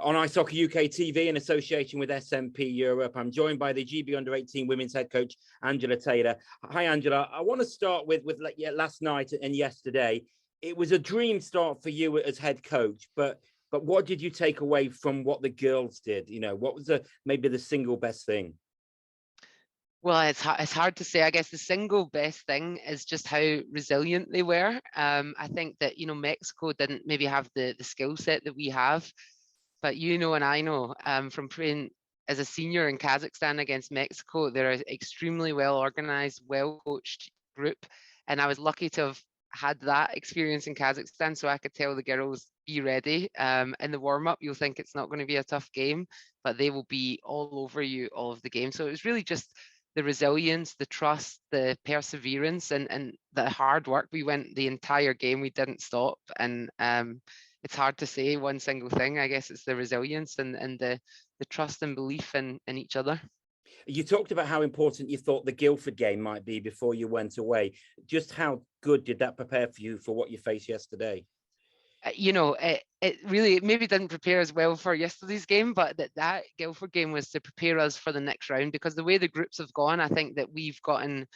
On Ice Hockey UK TV in association with SMP Europe. I'm joined by the GB Under-18 women's head coach, Angela Taylor. Hi, Angela. I want to start with last night and yesterday. It was a dream start for you as head coach, but what did you take away from what the girls did? You know, what was maybe the single best thing? Well, it's hard to say. I guess the single best thing is just how resilient they were. I think that, Mexico didn't maybe have the skill set that we have. But and I know from playing as a senior in Kazakhstan against Mexico, they're an extremely well organized, well coached group. And I was lucky to have had that experience in Kazakhstan, so I could tell the girls, be ready. In the warm up, you'll think it's not going to be a tough game, but they will be all over you all of the game. So it was really just the resilience, the trust, the perseverance, and the hard work. We went the entire game, we didn't stop. And it's hard to say one single thing. I guess it's the resilience and the trust and belief in each other. You talked about how important you thought the Guildford game might be before you went away. Just how good did that prepare for you for what you faced yesterday? It really maybe didn't prepare as well for yesterday's game, but that Guildford game was to prepare us for the next round, because the way the groups have gone, I think that we've gotten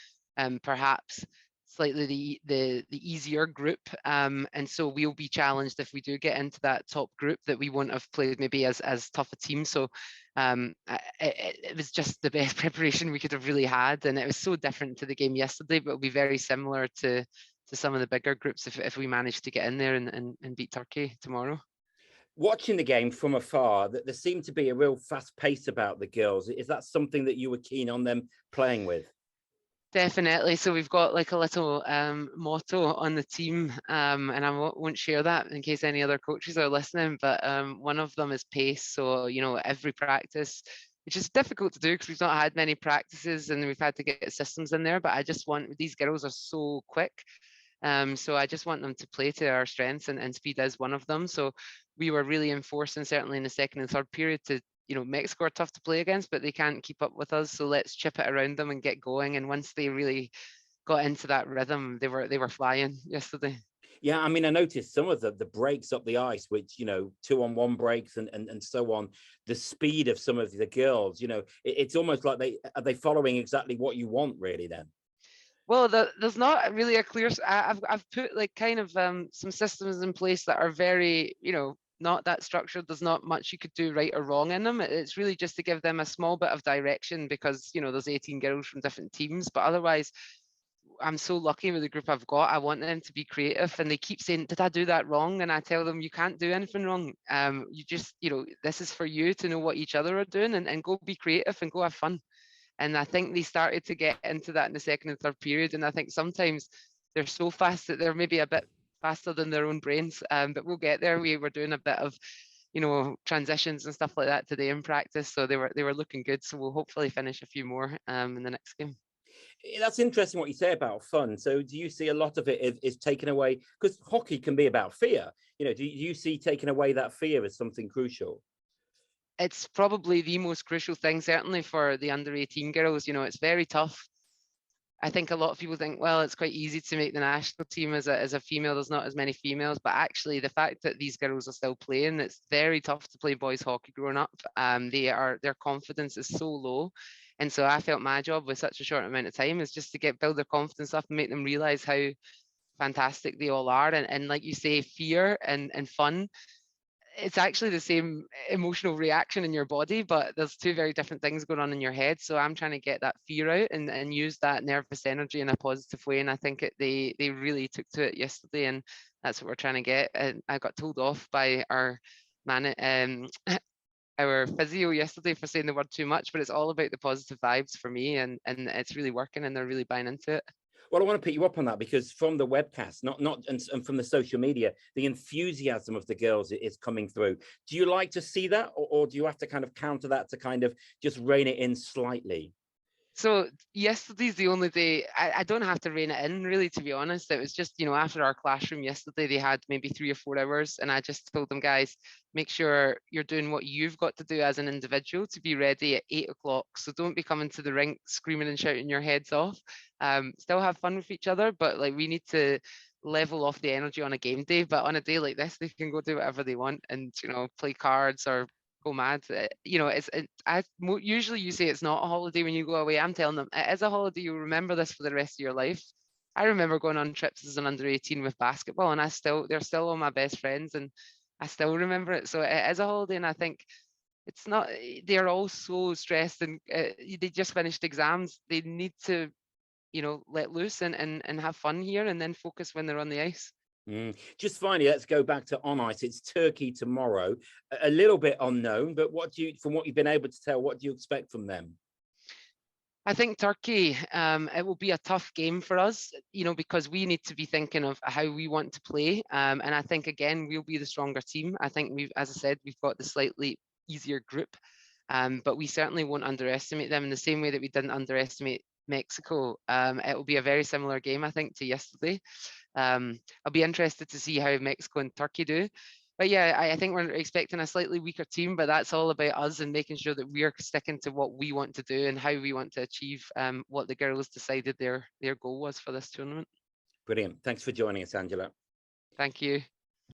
perhaps slightly the easier group, and so we'll be challenged if we do get into that top group that we won't have played maybe as tough a team. So it was just the best preparation we could have really had, and it was so different to the game yesterday, but it'll be very similar to some of the bigger groups if we manage to get in there and beat Turkey tomorrow. Watching the game from afar, that there seemed to be a real fast pace about the girls. Is that something that you were keen on them playing with? Definitely. So we've got like a little motto on the team, and I won't share that in case any other coaches are listening, but one of them is pace. So, every practice, which is difficult to do because we've not had many practices and we've had to get systems in there, but I just want, these girls are so quick. So I just want them to play to our strengths, and speed is one of them. So we were really enforcing, certainly in the second and third period, to Mexico are tough to play against, but they can't keep up with us. So let's chip it around them and get going. And once they really got into that rhythm, they were flying yesterday. Yeah, I mean, I noticed some of the breaks up the ice, which 2-on-1 breaks and so on. The speed of some of the girls, it's almost like they following exactly what you want, really. Then. Well, there's not really a clear. I've put like kind of some systems in place that are very, not that structured. There's not much you could do right or wrong in them. It's really just to give them a small bit of direction, because there's 18 girls from different teams. But otherwise, I'm so lucky with the group I've got. I want them to be creative, and they keep saying, "Did I do that wrong?" And I tell them, "You can't do anything wrong. You just, this is for you to know what each other are doing, and go be creative and go have fun." And I think they started to get into that in the second and third period. And I think sometimes they're so fast that they're maybe a bit faster than their own brains. But we'll get there. We were doing a bit of, transitions and stuff like that today in practice. So they were looking good. So we'll hopefully finish a few more in the next game. That's interesting what you say about fun. So do you see a lot of it is taken away? Because hockey can be about fear. Do you see taking away that fear as something crucial? It's probably the most crucial thing, certainly for the under-18 girls. It's very tough. I think a lot of people think, well, it's quite easy to make the national team as a female. There's not as many females, but actually the fact that these girls are still playing, it's very tough to play boys hockey growing up. Their confidence is so low. And so I felt my job with such a short amount of time is just to build their confidence up and make them realize how fantastic they all are. And like you say, fear and fun, it's actually the same emotional reaction in your body, but there's two very different things going on in your head. So I'm trying to get that fear out and use that nervous energy in a positive way. And I think they really took to it yesterday, and that's what we're trying to get. And I got told off by our our physio yesterday for saying the word too much, but it's all about the positive vibes for me, and it's really working, and they're really buying into it. Well, I want to pick you up on that, because from the webcast, and from the social media, the enthusiasm of the girls is coming through. Do you like to see that, or do you have to kind of counter that to kind of just rein it in slightly? So yesterday's the only day I don't have to rein it in, really, to be honest. It was just, after our classroom yesterday, they had maybe 3 or 4 hours, and I just told them, guys, make sure you're doing what you've got to do as an individual to be ready at 8 o'clock. So don't be coming to the rink screaming and shouting your heads off. Still have fun with each other, but like we need to level off the energy on a game day, but on a day like this, they can go do whatever they want and, you know, play cards or go mad. You know, usually you say it's not a holiday when you go away. I'm telling them it is a holiday. You'll remember this for the rest of your life. I remember going on trips as an under 18 with basketball, and they're still all my best friends, and I still remember it. So it is a holiday, and I think it's not, they're all so stressed, and they just finished exams. They need to, you know, let loose and have fun here, and then focus when they're on the ice. Just finally, let's go back to on ice. It's Turkey tomorrow. A little bit unknown, but from what you've been able to tell, what do you expect from them? I think Turkey, it will be a tough game for us, you know, because we need to be thinking of how we want to play. And I think, again, we'll be the stronger team. I think as I said, we've got the slightly easier group, but we certainly won't underestimate them in the same way that we didn't underestimate Mexico. It will be a very similar game, I think, to yesterday. I'll be interested to see how Mexico and Turkey do. But yeah, I think we're expecting a slightly weaker team, but that's all about us and making sure that we're sticking to what we want to do and how we want to achieve what the girls decided their goal was for this tournament. Brilliant. Thanks for joining us, Angela. Thank you.